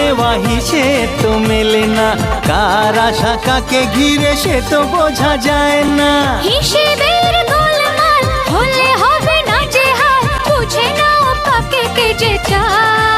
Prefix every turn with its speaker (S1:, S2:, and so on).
S1: নেওয়া হিসেব তো মেলে না, কার আশা কাকে ঘিরে সে তো বোঝা যায় না।
S2: হিসেবের গোলমাল হলে হবে না যে হাল, বুঝে নাও কাকে কে যে চায়।